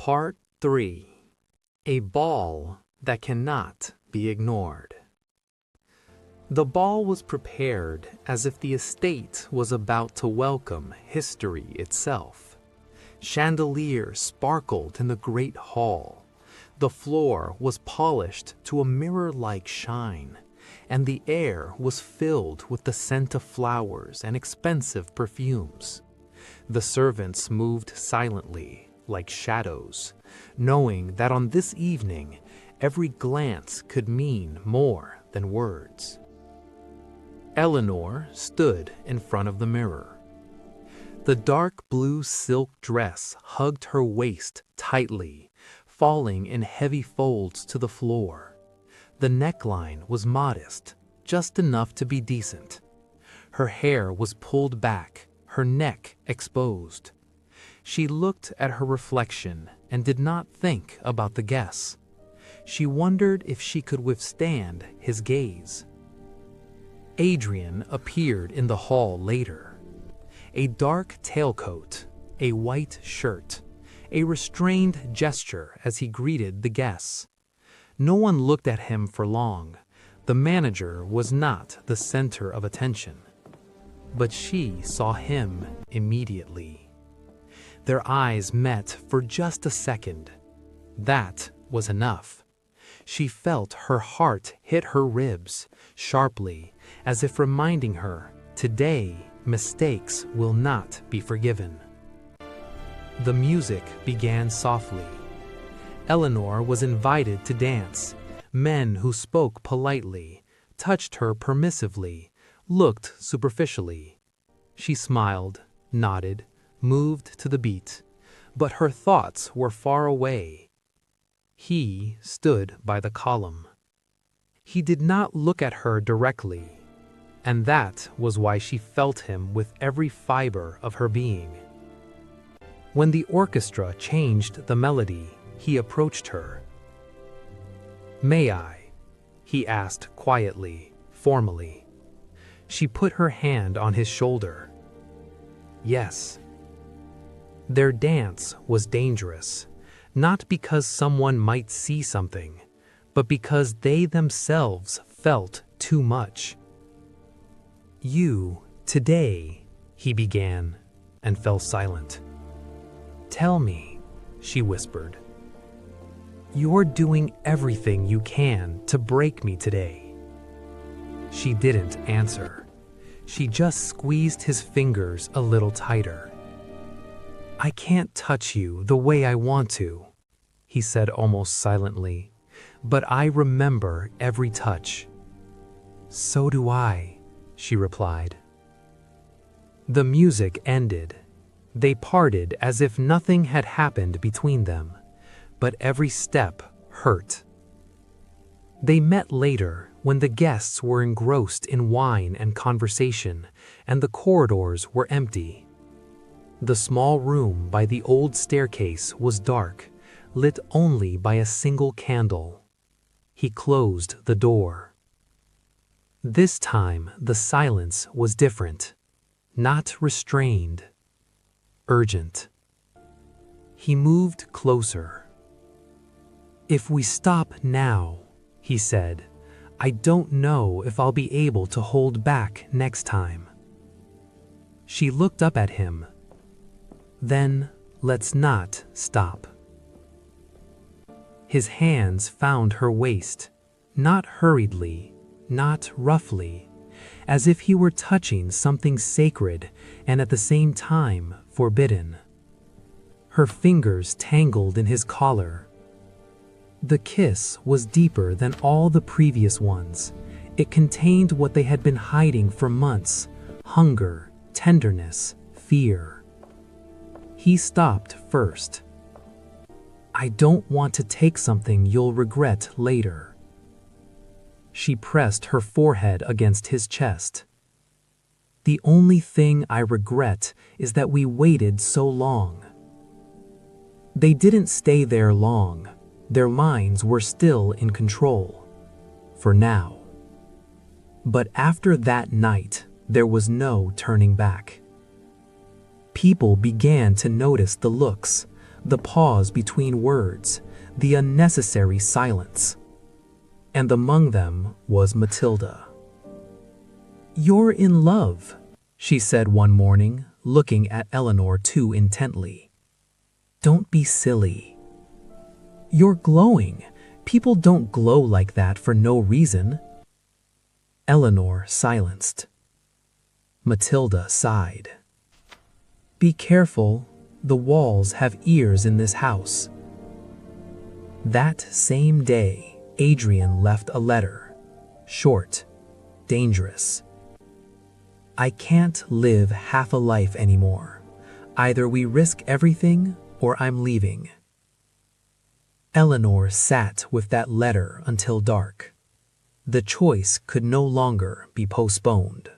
Part 3. A Ball That Cannot Be Ignored. The ball was prepared as if the estate was about to welcome history itself. Chandeliers sparkled in the great hall. The floor was polished to a mirror-like shine, and the air was filled with the scent of flowers and expensive perfumes. The servants moved silently, like shadows, knowing that on this evening every glance could mean more than words. Eleanor stood in front of the mirror. The dark blue silk dress hugged her waist tightly, falling in heavy folds to the floor. The neckline was modest, just enough to be decent. Her hair was pulled back, her neck exposed. She looked at her reflection and did not think about the guess. She wondered if she could withstand his gaze. Adrian appeared in the hall later. A dark tailcoat, a white shirt, a restrained gesture as he greeted the guests. No one looked at him for long. The manager was not the center of attention. But she saw him immediately. Their eyes met for just a second. That was enough. She felt her heart hit her ribs sharply, as if reminding her, today mistakes will not be forgiven. The music began softly. Eleanor was invited to dance. Men who spoke politely, touched her permissively, looked superficially. She smiled, nodded, moved to the beat, but her thoughts were far away. He stood by the column. He did not look at her directly, and that was why she felt him with every fiber of her being. When the orchestra changed the melody, he approached her. "May I?" he asked quietly, formally. She put her hand on his shoulder. "Yes." Their dance was dangerous, not because someone might see something, but because they themselves felt too much. "You, today," he began, and fell silent. "Tell me," she whispered. "You're doing everything you can to break me today." She didn't answer. She just squeezed his fingers a little tighter. "I can't touch you the way I want to," he said almost silently, "but I remember every touch." "So do I," she replied. The music ended. They parted as if nothing had happened between them, but every step hurt. They met later when the guests were engrossed in wine and conversation, and the corridors were empty. The small room by the old staircase was dark, lit only by a single candle. He closed the door. This time the silence was different, not restrained, urgent. He moved closer. "If we stop now," he said, "I don't know if I'll be able to hold back next time." She looked up at him. "Then let's not stop." His hands found her waist, not hurriedly, not roughly, as if he were touching something sacred and at the same time forbidden. Her fingers tangled in his collar. The kiss was deeper than all the previous ones. It contained what they had been hiding for months: hunger, tenderness, fear. He stopped first. "I don't want to take something you'll regret later." She pressed her forehead against his chest. "The only thing I regret is that we waited so long." They didn't stay there long. Their minds were still in control. For now. But after that night, there was no turning back. People began to notice the looks, the pause between words, the unnecessary silence. And among them was Matilda. "You're in love," she said one morning, looking at Eleanor too intently. "Don't be silly. You're glowing. People don't glow like that for no reason." Eleanor silenced. Matilda sighed. "Be careful. The walls have ears in this house." That same day, Adrian left a letter. Short, dangerous. "I can't live half a life anymore. Either we risk everything or I'm leaving." Eleanor sat with that letter until dark. The choice could no longer be postponed.